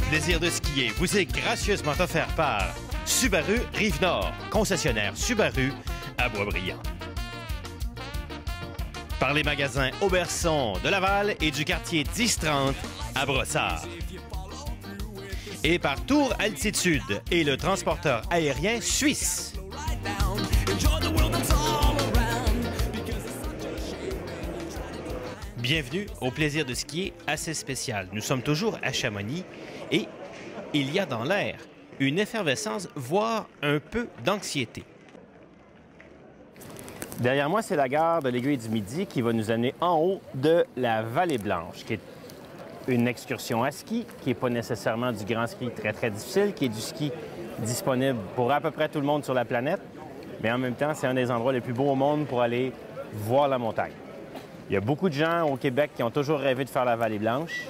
plaisir de skier vous est gracieusement offert par Subaru Rive-Nord, concessionnaire Subaru à Boisbriand. Par les magasins Auberson de Laval et du quartier 1030 à Brossard. Et par Tour Altitude et le transporteur aérien suisse. Bienvenue au plaisir de skier assez spécial. Nous sommes toujours à Chamonix et il y a dans l'air une effervescence, voire un peu d'anxiété. Derrière moi, c'est la gare de l'Aiguille du Midi qui va nous amener en haut de la Vallée Blanche, qui est une excursion à ski, qui n'est pas nécessairement du grand ski très difficile, qui est du ski disponible pour à peu près tout le monde sur la planète, mais en même temps, c'est un des endroits les plus beaux au monde pour aller voir la montagne. Il y a beaucoup de gens au Québec qui ont toujours rêvé de faire la Vallée Blanche.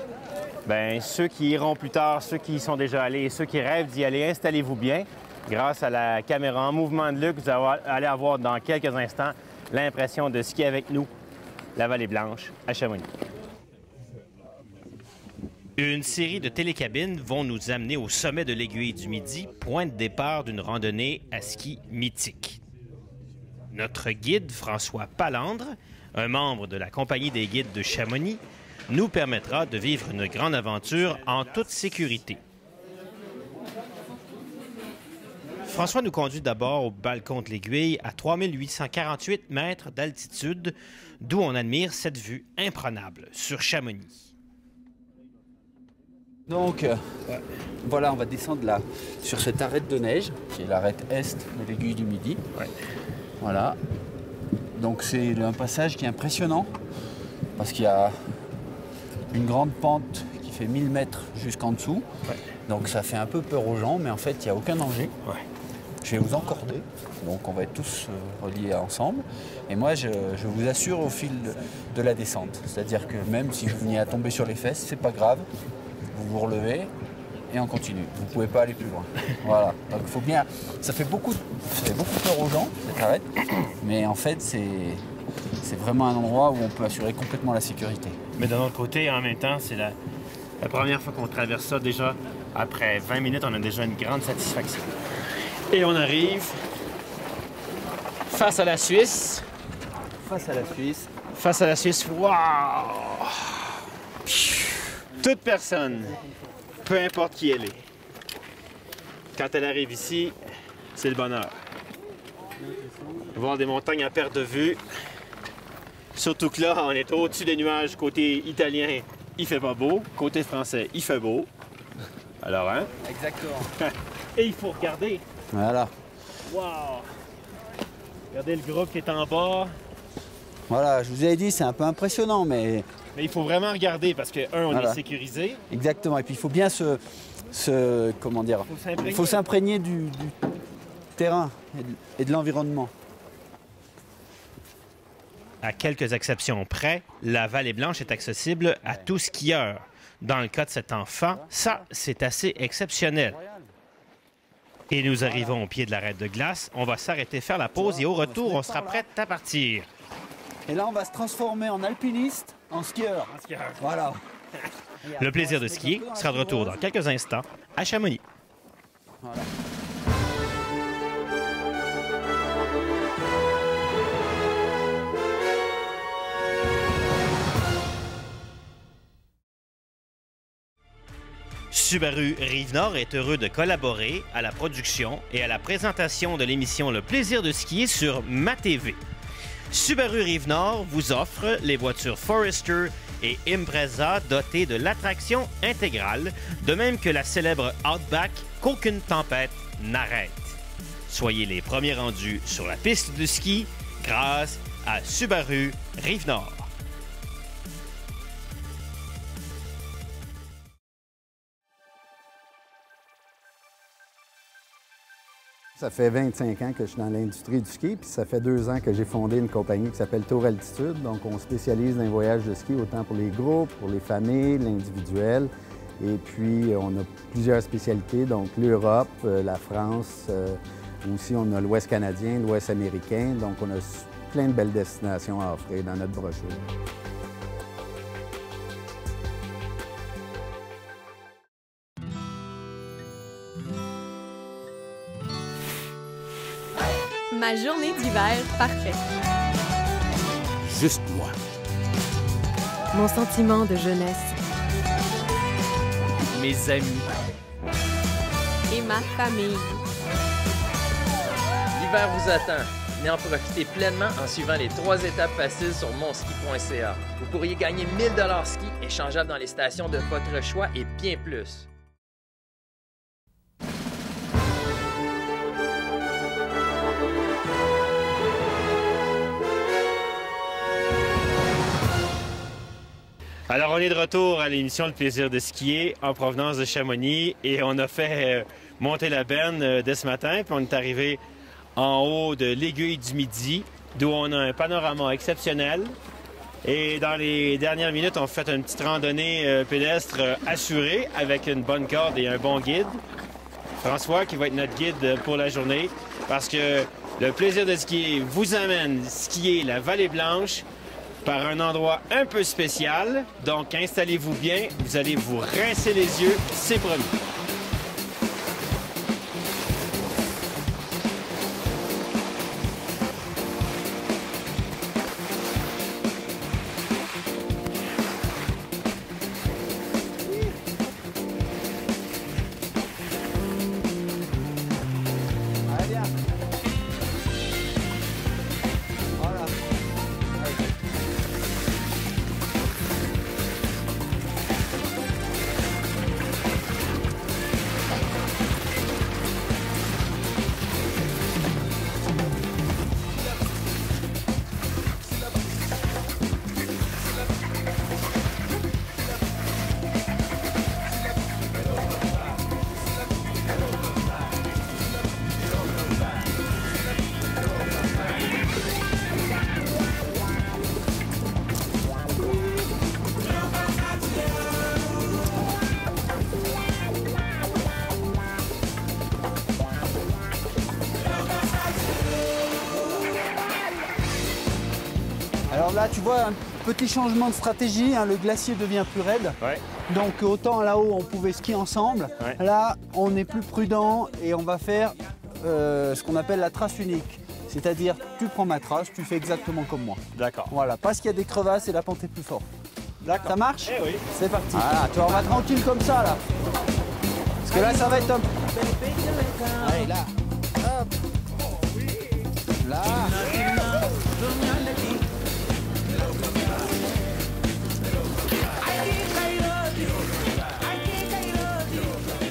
Bien, ceux qui iront plus tard, ceux qui y sont déjà allés et ceux qui rêvent d'y aller, installez-vous bien. Grâce à la caméra en mouvement de luxe, vous allez avoir dans quelques instants l'impression de skier avec nous la Vallée Blanche à Chamonix. Une série de télécabines vont nous amener au sommet de l'Aiguille du Midi, point de départ d'une randonnée à ski mythique. Notre guide, François Palandre, un membre de la Compagnie des guides de Chamonix, nous permettra de vivre une grande aventure en toute sécurité. François nous conduit d'abord au balcon de l'Aiguille à 3848 mètres d'altitude, d'où on admire cette vue imprenable sur Chamonix. Donc, voilà, on va descendre là, sur cette arête de neige, qui est l'arête est de l'Aiguille du Midi. Ouais. Voilà. Donc c'est un passage qui est impressionnant, parce qu'il y a une grande pente qui fait 1000 mètres jusqu'en dessous. Ouais. Donc ça fait un peu peur aux gens, mais en fait, il n'y a aucun danger. Ouais. Je vais vous encorder, donc on va être tous reliés ensemble. Et moi, je vous assure au fil de la descente. C'est-à-dire que même si vous venez à tomber sur les fesses, c'est pas grave. Vous vous relevez et on continue. Vous ne pouvez pas aller plus loin. Voilà. Donc il faut bien. Ça fait beaucoup peur aux gens, cette arête. Mais en fait, c'est vraiment un endroit où on peut assurer complètement la sécurité. Mais d'un autre côté, en même temps, c'est la première fois qu'on traverse ça. Déjà, après 20 minutes, on a déjà une grande satisfaction. Et on arrive face à la Suisse. Face à la Suisse. Face à la Suisse. Waouh! Toute personne, peu importe qui elle est, quand elle arrive ici, c'est le bonheur. Voir des montagnes à perte de vue. Surtout que là, on est au-dessus des nuages. Côté italien, il fait pas beau. Côté français, il fait beau. Alors, hein? Exactement. Et il faut regarder. Voilà. Wow! Regardez le groupe qui est en bas. Voilà, je vous avais dit, c'est un peu impressionnant, mais il faut vraiment regarder parce que, un, on voilà. est sécurisé. Exactement. Et puis, il faut bien comment dire, il faut s'imprégner du terrain et de l'environnement. À quelques exceptions près, la Vallée Blanche est accessible à tout skieur. Dans le cas de cet enfant, ça, c'est assez exceptionnel. Et nous arrivons au pied de l'arête de glace. On va s'arrêter faire la pause et au retour, on sera prêt à partir. Et là, on va se transformer en alpiniste, en skieur. Voilà. Le plaisir de skier sera de retour dans quelques instants à Chamonix. Voilà. Subaru Rive-Nord est heureux de collaborer à la production et à la présentation de l'émission Le plaisir de skier sur MaTV. Subaru Rive-Nord vous offre les voitures Forester et Impreza dotées de l'attraction intégrale, de même que la célèbre Outback qu'aucune tempête n'arrête. Soyez les premiers rendus sur la piste de ski grâce à Subaru Rive-Nord. Ça fait 25 ans que je suis dans l'industrie du ski, puis ça fait 2 ans que j'ai fondé une compagnie qui s'appelle Tour Altitude. Donc, on spécialise dans les voyages de ski, autant pour les groupes, pour les familles, l'individuel. Et puis, on a plusieurs spécialités, donc l'Europe, la France, aussi on a l'Ouest canadien, l'Ouest américain. Donc, on a plein de belles destinations à offrir dans notre brochure. Ma journée d'hiver parfaite. Juste moi. Mon sentiment de jeunesse. Mes amis. Et ma famille. L'hiver vous attend. Venez en profiter pleinement en suivant les 3 étapes faciles sur monski.ca. Vous pourriez gagner 1000 $ ski échangeables dans les stations de votre choix et bien plus. Alors, on est de retour à l'émission Le plaisir de skier en provenance de Chamonix et on a fait monter la benne dès ce matin, puis on est arrivé en haut de l'Aiguille du Midi, d'où on a un panorama exceptionnel. Et dans les dernières minutes, on fait une petite randonnée pédestre assurée avec une bonne corde et un bon guide. François qui va être notre guide pour la journée parce que le plaisir de skier vous amène skier la Vallée Blanche par un endroit un peu spécial. Donc, installez-vous bien, vous allez vous rincer les yeux, c'est promis. Alors là, tu vois, un petit changement de stratégie, hein, le glacier devient plus raide. Ouais. Donc autant là-haut, on pouvait skier ensemble. Ouais. Là, on est plus prudent et on va faire ce qu'on appelle la trace unique. C'est-à-dire, tu prends ma trace, tu fais exactement comme moi. D'accord. Voilà, parce qu'il y a des crevasses et la pente est plus forte. D'accord. Ça marche? Eh oui. C'est parti. Voilà, tu vois, on va tranquille comme ça, là. Parce que là, ça va être un... Allez, là. Hop. Là.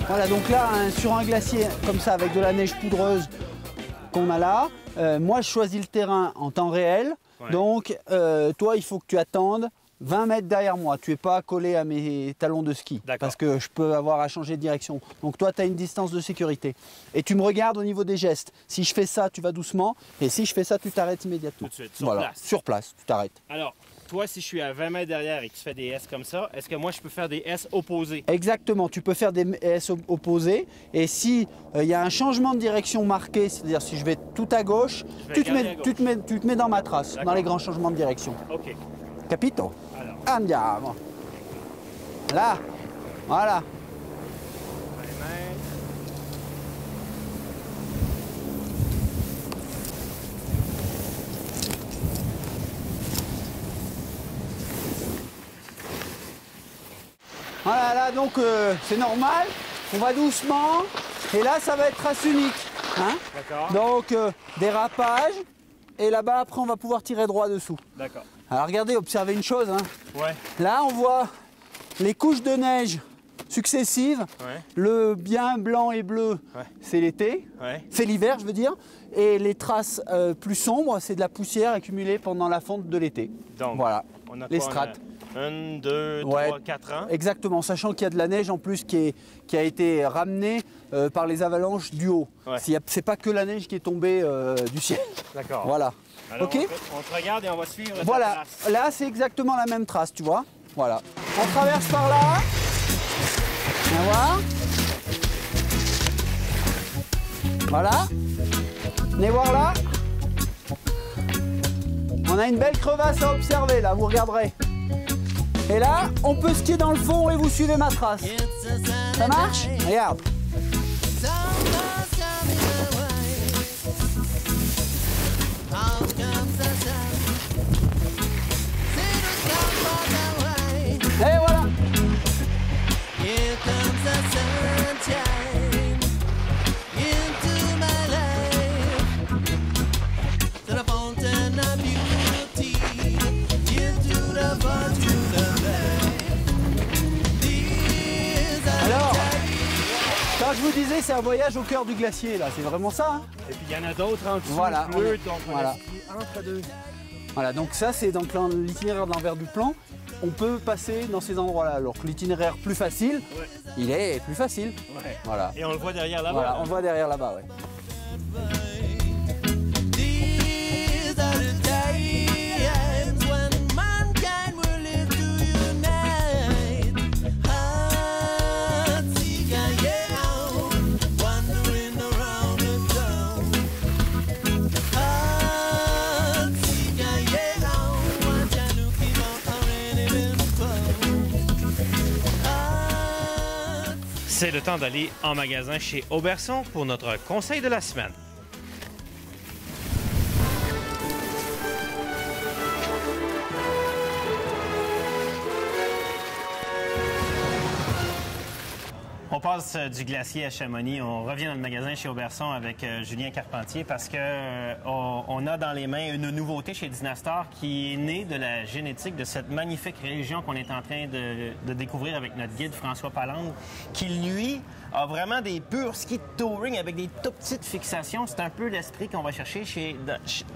Voilà, donc là, hein, sur un glacier comme ça, avec de la neige poudreuse qu'on a là, moi, je choisis le terrain en temps réel. Ouais. Donc, toi, il faut que tu attendes 20 mètres derrière moi. Tu n'es pas collé à mes talons de ski. Parce que je peux avoir à changer de direction. Donc, toi, tu as une distance de sécurité. Et tu me regardes au niveau des gestes. Si je fais ça, tu vas doucement. Et si je fais ça, tu t'arrêtes immédiatement. Tout de suite, sur voilà, place. sur place, tu t'arrêtes. Alors, toi, si je suis à 20 mètres derrière et que tu fais des S comme ça, est-ce que moi, je peux faire des S opposés? Exactement, tu peux faire des S opposés. Et si il y a un changement de direction marqué, c'est-à-dire si je vais tout à gauche, tu te mets dans ma trace, dans les grands changements de direction. OK. Capito? Alors. Andiamo. Là, voilà. Voilà, là, donc c'est normal, on va doucement, et là, ça va être trace unique. Hein? D'accord. Donc, dérapage, et là-bas, après, on va pouvoir tirer droit dessous. D'accord. Alors, regardez, observez une chose. Hein. Ouais. Là, on voit les couches de neige successives. Ouais. Le bien blanc et bleu, Ouais. c'est l'été. Ouais. C'est l'hiver, je veux dire. Et les traces plus sombres, c'est de la poussière accumulée pendant la fonte de l'été. Donc, voilà, on a les quoi, strates. 1, 2, 3, Ouais. 4 ans. Exactement, sachant qu'il y a de la neige en plus qui a été ramenée par les avalanches du haut. Ouais. C'est pas que la neige qui est tombée du ciel. D'accord. Voilà. Alors, Ok. on te regarde et on va suivre ta Voilà, trace. là c'est exactement la même trace, tu vois. Voilà. On traverse par là. Viens voir. Voilà. Venez voir là. On a une belle crevasse à observer là, vous regarderez. Et là, on peut skier dans le fond et vous suivez ma trace. Ça marche? Regarde. Et voilà! Alors, quand je vous disais c'est un voyage au cœur du glacier, là, c'est vraiment ça, hein? Et puis il y en a d'autres en dessous, Voilà, bleu, donc on voilà. a ski entre deux. Voilà, donc ça c'est donc l'itinéraire de l'envers du plan. On peut passer dans ces endroits-là, alors que l'itinéraire plus facile, Ouais. il est plus facile. Ouais. Voilà. Et on le voit derrière là-bas. Voilà, là. on voit derrière là-bas, ouais. C'est le temps d'aller en magasin chez Auberson pour notre conseil de la semaine. On passe du glacier à Chamonix. On revient dans le magasin chez Auberson avec Julien Carpentier parce que on a dans les mains une nouveauté chez Dynastar qui est née de la génétique de cette magnifique région qu'on est en train de découvrir avec notre guide François Palande, qui lui a vraiment des purs skis de touring avec des tout petites fixations. C'est un peu l'esprit qu'on va chercher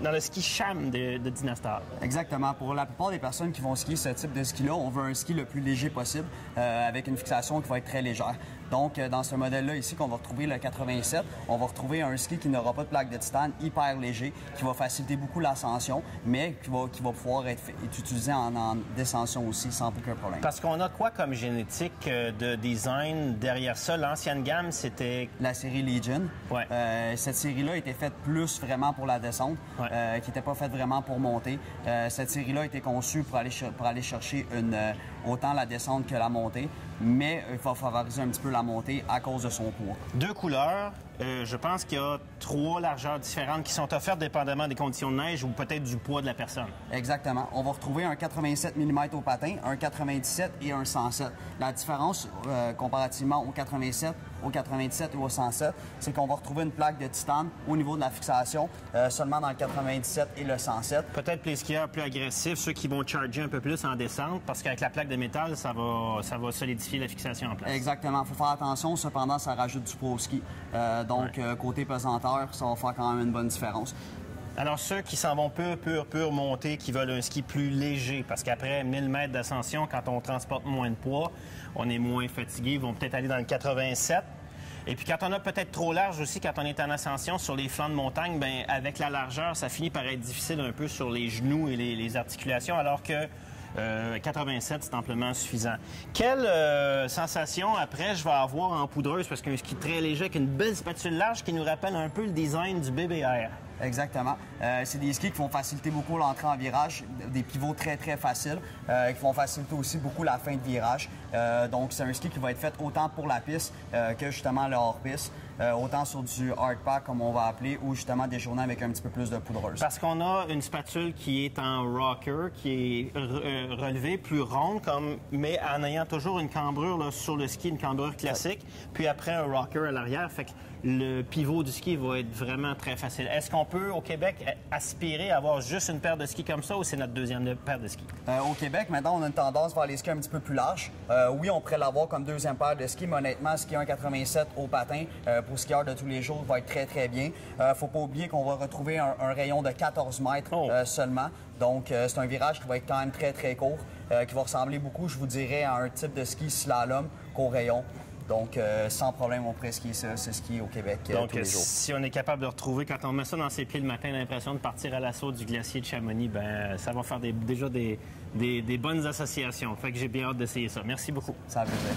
dans le ski Cham de Dynastar. Exactement. Pour la plupart des personnes qui vont skier ce type de ski-là, on veut un ski le plus léger possible avec une fixation qui va être très légère. Donc, dans ce modèle-là ici, qu'on va retrouver le 87, on va retrouver un ski qui n'aura pas de plaque de titane, hyper léger, qui va faciliter beaucoup l'ascension, mais qui va pouvoir être utilisé en descension aussi sans aucun problème. Parce qu'on a quoi comme génétique de design derrière ça? L'ancienne gamme, c'était... La série Legion. Ouais. Cette série-là était faite plus vraiment pour la descente, Ouais. qui n'était pas faite vraiment pour monter. Cette série-là a été conçue pour aller chercher autant la descente que la montée, mais il va favoriser un petit peu la montée à cause de son poids. Deux couleurs. Je pense qu'il y a 3 largeurs différentes qui sont offertes dépendamment des conditions de neige ou peut-être du poids de la personne. Exactement. On va retrouver un 87 mm au patin, un 97 et un 107. La différence, comparativement au 87 et au 107, c'est qu'on va retrouver une plaque de titane au niveau de la fixation, seulement dans le 97 et le 107. Peut-être les skieurs plus agressifs, ceux qui vont charger un peu plus en descente, parce qu'avec la plaque de métal, ça va solidifier la fixation en place. Exactement. Il faut faire attention. Cependant, ça rajoute du poids au ski. Côté pesanteur, ça va faire quand même une bonne différence. Alors, ceux qui s'en vont pur monter, qui veulent un ski plus léger, parce qu'après 1000 mètres d'ascension, quand on transporte moins de poids, on est moins fatigué, ils vont peut-être aller dans le 87. Et puis, quand on a peut-être trop large aussi, quand on est en ascension sur les flancs de montagne, bien, avec la largeur, ça finit par être difficile un peu sur les genoux et les articulations, alors que 87, c'est amplement suffisant. Quelle sensation, après, je vais avoir en poudreuse, parce qu'un ski très léger avec une belle spatule large qui nous rappelle un peu le design du BBR. Exactement. C'est des skis qui vont faciliter beaucoup l'entrée en virage, des pivots très, très faciles, qui vont faciliter aussi beaucoup la fin de virage. Donc, c'est un ski qui va être fait autant pour la piste que justement le hors-piste. Autant sur du hardpack, comme on va appeler, ou justement des journées avec un petit peu plus de poudreuse. Parce qu'on a une spatule qui est en rocker, qui est relevée, plus ronde, mais en ayant toujours une cambrure là, sur le ski, une cambrure classique, puis après un rocker à l'arrière. Fait que le pivot du ski va être vraiment très facile. Est-ce qu'on peut, au Québec, aspirer à avoir juste une paire de skis comme ça, ou c'est notre deuxième paire de skis? Au Québec, maintenant, on a une tendance vers les skis un petit peu plus larges. Oui, on pourrait l'avoir comme deuxième paire de skis, mais honnêtement, skier un 87 au patin, pour skieurs de tous les jours, va être très, très bien. Faut pas oublier qu'on va retrouver un rayon de 14 mètres seulement. Donc, c'est un virage qui va être quand même très, très court, qui va ressembler beaucoup, je vous dirais, à un type de ski slalom qu'au rayon. Donc, sans problème, on pourrait skier ce ski au Québec tous les jours. Si on est capable de retrouver, quand on met ça dans ses pieds le matin, l'impression de partir à l'assaut du glacier de Chamonix, ben ça va faire déjà des bonnes associations. Fait que j'ai bien hâte d'essayer ça. Merci beaucoup. Ça fait plaisir.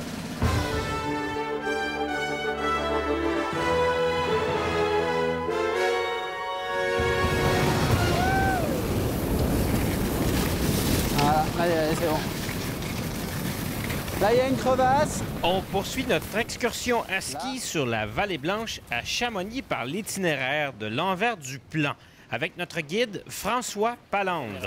Voilà, allez, c'est bon. Là, il y a une crevasse. On poursuit notre excursion à ski sur la Vallée Blanche à Chamonix par l'itinéraire de l'envers du plan. avec notre guide François Palandre.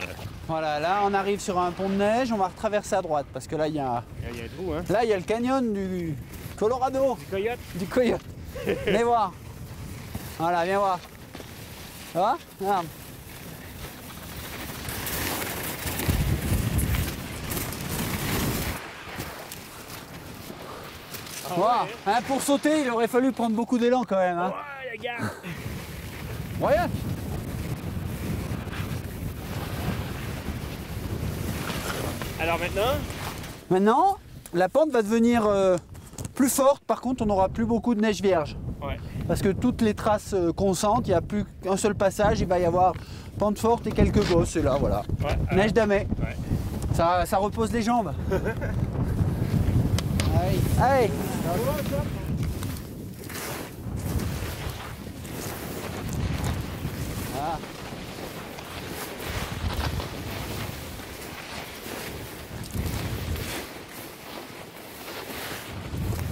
Voilà, là on arrive sur un pont de neige, on va retraverser à droite parce que là il y a Il y a un trou, hein? là il y a le canyon du Colorado, Du coyote. du Coyote. Viens voir. Voilà, viens voir. Ça va? Regarde. Voilà. Hein, pour sauter, il aurait fallu prendre beaucoup d'élan quand même. Hein. Ouais, regarde! Regarde. Alors maintenant, Maintenant, la pente va devenir plus forte. Par contre, on n'aura plus beaucoup de neige vierge. ouais. Parce que toutes les traces qu'on sent, il n'y a plus qu'un seul passage. Il va y avoir pente forte et quelques bosses. Et là, voilà. Ouais, Neige d'Amay. ouais. Ça repose les jambes. Allez, allez. Ah.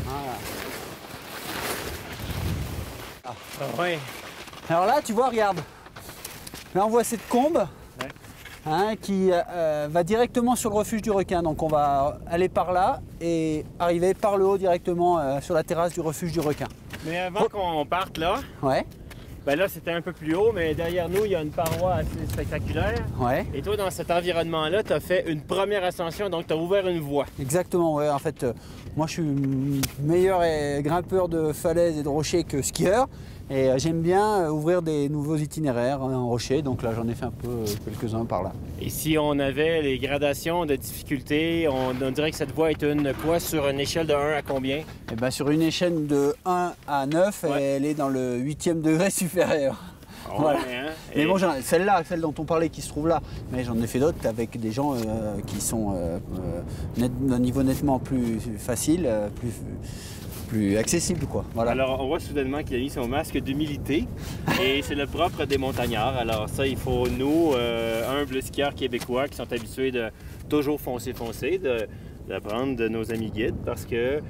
Voilà. Ah, ouais. Alors là, tu vois, regarde. Là, on voit cette combe hein, qui va directement sur le refuge du requin. Donc, on va aller par là et arriver par le haut directement sur la terrasse du refuge du requin. Mais avant qu'on parte là, Ouais, ben là c'était un peu plus haut, mais derrière nous il y a une paroi assez spectaculaire. ouais, Et toi dans cet environnement-là, tu as fait une première ascension, donc tu as ouvert une voie. exactement. Ouais. En fait, moi, je suis meilleur grimpeur de falaises et de rochers que skieur. Et j'aime bien ouvrir des nouveaux itinéraires en rocher. Donc là, j'en ai fait un peu quelques-uns par là. Et si on avait les gradations de difficulté, on dirait que cette voie est une quoi sur une échelle de 1 à combien? Et ben, sur une échelle de 1 à 9, Ouais. elle est dans le 8e degré supérieur. Oh, Voilà. ouais, hein? Mais Et- bon, celle-là, celle dont on parlait qui se trouve là, mais j'en ai fait d'autres avec des gens qui sont d'un niveau nettement plus facile, plus accessible, quoi. Voilà. Alors, on voit soudainement qu'il a mis son masque d'humilité et c'est le propre des montagnards. Alors ça, il faut nous, humbles skieurs québécois qui sont habitués de toujours foncer, d'apprendre de nos amis guides parce que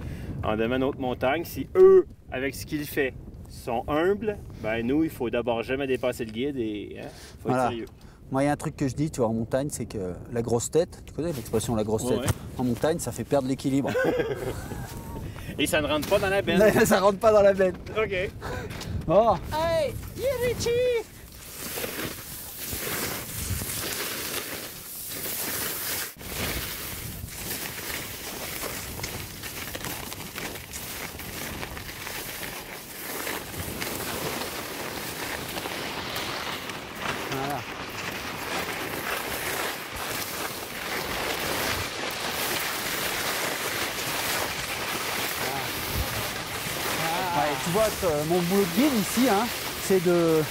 en domaine haute montagne, si eux, avec ce qu'ils font, sont humbles, ben nous, il faut d'abord jamais dépasser le guide et faut Voilà. être sérieux. Moi, il y a un truc que je dis, tu vois, en montagne, c'est que la grosse tête, tu connais l'expression la grosse Ouais, tête, ouais. en montagne, ça fait perdre l'équilibre. Et ça ne rentre pas dans la benne. Ça rentre pas dans la benne. OK. Oh. Hey, Richie! Voilà. Ouais, tu vois, mon boulot de guide ici, hein, c'est de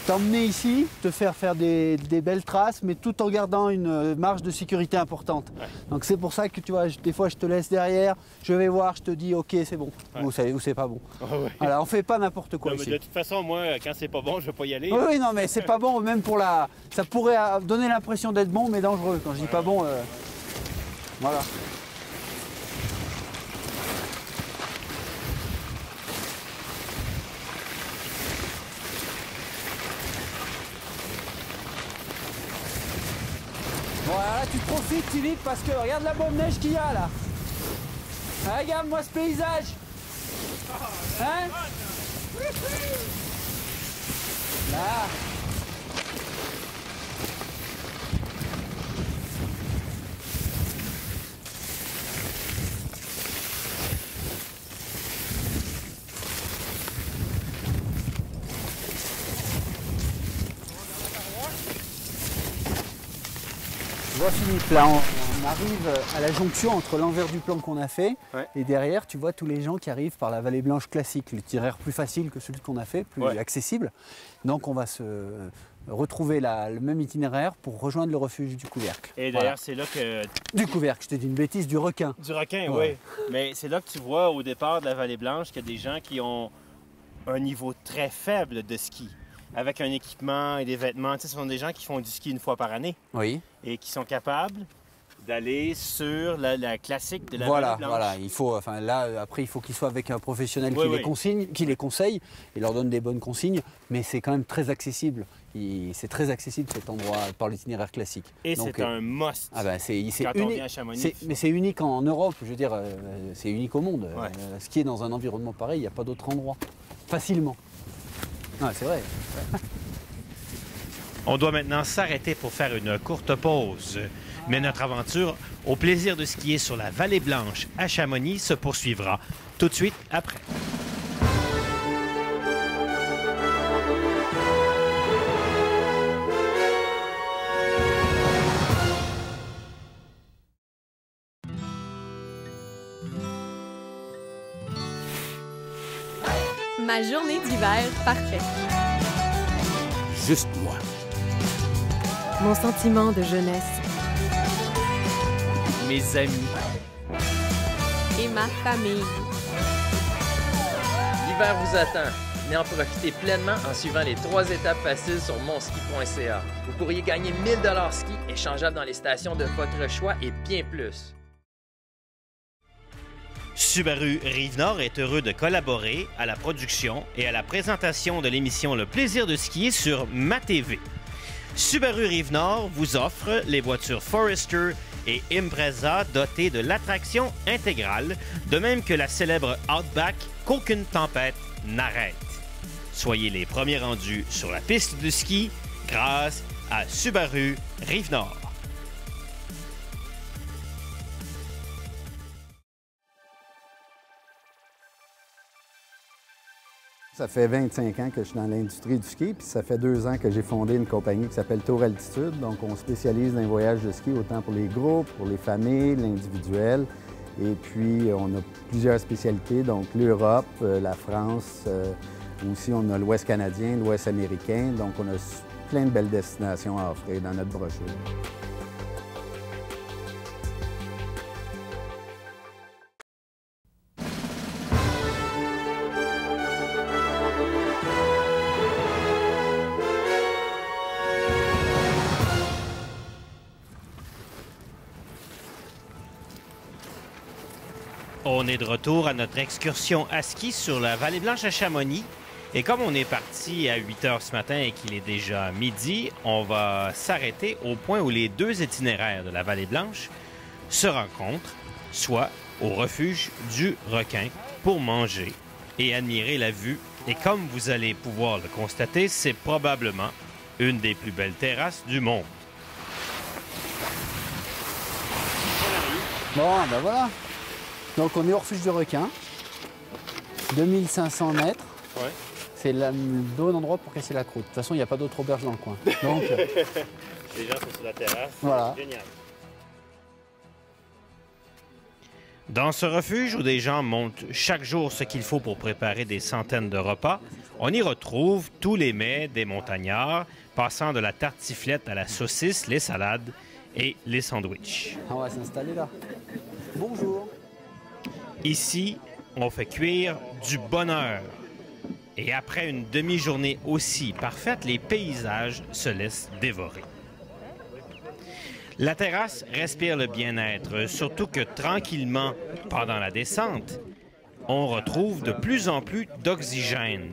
t'emmener ici, te faire des belles traces, mais tout en gardant une marge de sécurité importante. Ouais. Donc c'est pour ça que tu vois, des fois je te laisse derrière, je vais voir, je te dis ok c'est bon, Ouais. ou c'est pas bon. Ah ouais. Voilà, on fait pas n'importe quoi Non, mais ici. de toute façon, moi, quand c'est pas bon, je vais pas y aller. Oui, oui, non mais c'est pas bon, même pour la... Ça pourrait donner l'impression d'être bon mais dangereux. Quand je dis pas bon, voilà. Bon, alors là, tu te profites, Philippe, parce que regarde la bonne neige qu'il y a là. Ah, regarde-moi ce paysage. Hein? Là. Tu vois Philippe, là on arrive à la jonction entre l'envers du plan qu'on a fait Ouais. et derrière tu vois tous les gens qui arrivent par la vallée blanche classique, l'itinéraire plus facile que celui qu'on a fait, plus Ouais. accessible. Donc on va se retrouver le même itinéraire pour rejoindre le refuge du couvercle. Et Voilà. d'ailleurs, c'est là que Du couvercle, je t'ai dit une bêtise, du requin. Du requin, Ouais. oui. Mais c'est là que tu vois au départ de la Vallée Blanche qu'il y a des gens qui ont un niveau très faible de ski, avec un équipement et des vêtements. Tu sais, ce sont des gens qui font du ski une fois par année Oui. et qui sont capables d'aller sur la classique de la Voilà, Vallée Blanche. voilà. Il faut, enfin, là, après, il faut qu'ils soient avec un professionnel Oui, qui oui. les consigne, qui les conseille et leur donne des bonnes consignes. Mais c'est quand même très accessible. C'est très accessible cet endroit par l'itinéraire classique. Et Donc, c'est un must. Ah ben, c'est Quand on unique. vient à Chamonix. Mais c'est unique en Europe, je veux dire, c'est unique au monde. Ouais. Skier dans un environnement pareil, il n'y a pas d'autre endroit. Facilement. Ah, c'est vrai. On doit maintenant s'arrêter pour faire une courte pause. Mais notre aventure au plaisir de skier sur la Vallée Blanche à Chamonix se poursuivra tout de suite après. Ma journée d'hiver parfaite. Juste moi. Mon sentiment de jeunesse Mes amis, et ma famille. L'hiver vous attend. Venez en profiter pleinement en suivant les 3 étapes faciles sur monski.ca. Vous pourriez gagner 1000 $ ski échangeables dans les stations de votre choix et bien plus. Subaru Rive-Nord est heureux de collaborer à la production et à la présentation de l'émission Le plaisir de skier sur MaTV. Subaru Rive-Nord vous offre les voitures Forester et Impreza dotées de l'attraction intégrale, de même que la célèbre Outback qu'aucune tempête n'arrête. Soyez les premiers rendus sur la piste de ski grâce à Subaru Rive-Nord. Ça fait 25 ans que je suis dans l'industrie du ski, puis ça fait 2 ans que j'ai fondé une compagnie qui s'appelle Tour Altitude. Donc, on spécialise dans les voyages de ski, autant pour les groupes, pour les familles, l'individuel. Et puis, on a plusieurs spécialités, donc l'Europe, la France, aussi on a l'Ouest canadien, l'Ouest américain. Donc, on a plein de belles destinations à offrir dans notre brochure. On est de retour à notre excursion à ski sur la Vallée Blanche à Chamonix. Et comme on est parti à 8 heures ce matin et qu'il est déjà midi, on va s'arrêter au point où les 2 itinéraires de la Vallée Blanche se rencontrent, soit au refuge du Requin pour manger et admirer la vue. Et comme vous allez pouvoir le constater, c'est probablement une des plus belles terrasses du monde. Bon, ben voilà. Donc on est au refuge du Requin. 2500 mètres. Ouais. C'est le bon endroit pour casser la croûte. De toute façon, il n'y a pas d'autre auberge dans le coin. Donc, Les gens sont sur la terrasse. Voilà. Génial. Dans ce refuge où des gens montent chaque jour ce qu'il faut pour préparer des centaines de repas, on y retrouve tous les mets des montagnards, passant de la tartiflette à la saucisse, les salades et les sandwichs. on va s'installer là. Bonjour. Ici, on fait cuire du bonheur. Et après une demi-journée aussi parfaite, les paysages se laissent dévorer. La terrasse respire le bien-être, surtout que tranquillement, pendant la descente, on retrouve de plus en plus d'oxygène.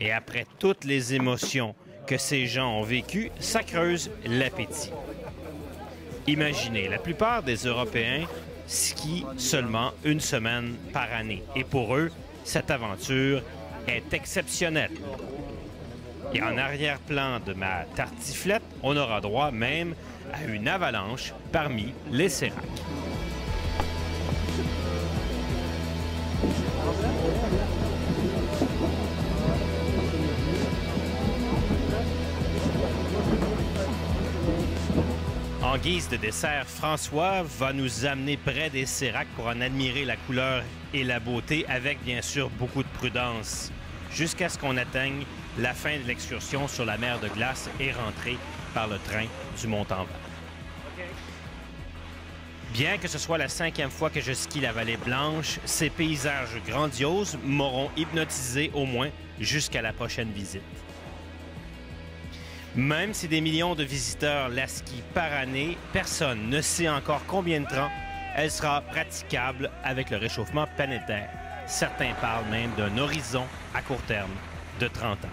Et après toutes les émotions que ces gens ont vécues, ça creuse l'appétit. Imaginez, la plupart des Européens skient seulement une semaine par année. Et pour eux, cette aventure est exceptionnelle. Et en arrière-plan de ma tartiflette, on aura droit même à une avalanche parmi les séracs. En guise de dessert, François va nous amener près des séracs pour en admirer la couleur et la beauté avec bien sûr beaucoup de prudence, jusqu'à ce qu'on atteigne la fin de l'excursion sur la mer de glace et rentrer par le train du Mont-en-Vert. Bien que ce soit la 5e fois que je skie la Vallée Blanche, ces paysages grandioses m'auront hypnotisé au moins jusqu'à la prochaine visite. Même si des millions de visiteurs la skient par année, personne ne sait encore combien de temps elle sera praticable avec le réchauffement planétaire. Certains parlent même d'un horizon à court terme de 30 ans.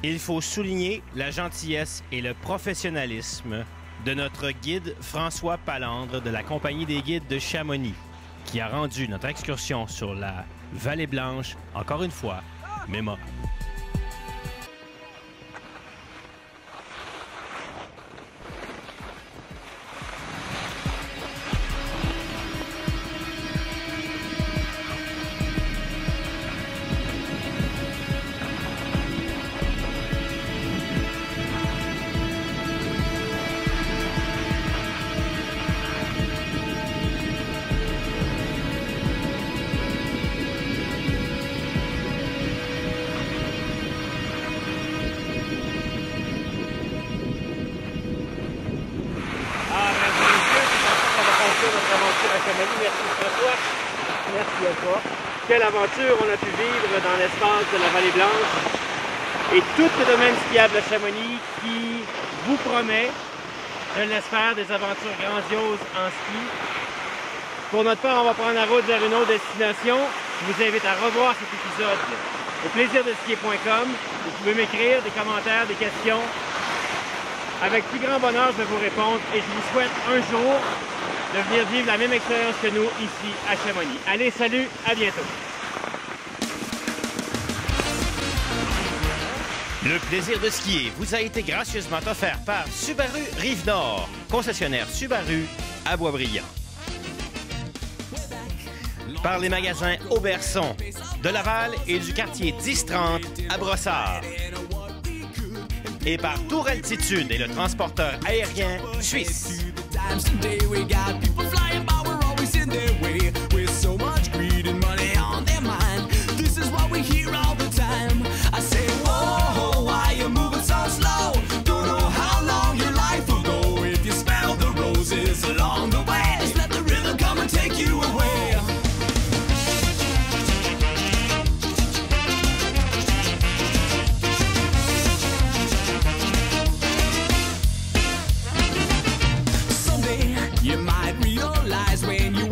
Il faut souligner la gentillesse et le professionnalisme de notre guide François Palandre de la Compagnie des guides de Chamonix, qui a rendu notre excursion sur la Vallée Blanche, encore une fois, mémorable. Merci à toi. Quelle aventure on a pu vivre dans l'espace de la Vallée Blanche et tout le domaine skiable de Chamonix qui vous promet, je l'espère, des aventures grandioses en ski. Pour notre part, on va prendre la route vers une autre destination. Je vous invite à revoir cet épisode au plaisirdeskier.com. Vous pouvez m'écrire des commentaires, des questions. Avec plus grand bonheur, je vais vous répondre et je vous souhaite un jour de venir vivre la même expérience que nous ici à Chamonix. Allez, salut, à bientôt. Le plaisir de skier vous a été gracieusement offert par Subaru Rive-Nord, concessionnaire Subaru à Boisbriand. Par les magasins Auberson de Laval et du quartier 1030 à Brossard. Et par Tour Altitude et le transporteur aérien suisse. You might realize when you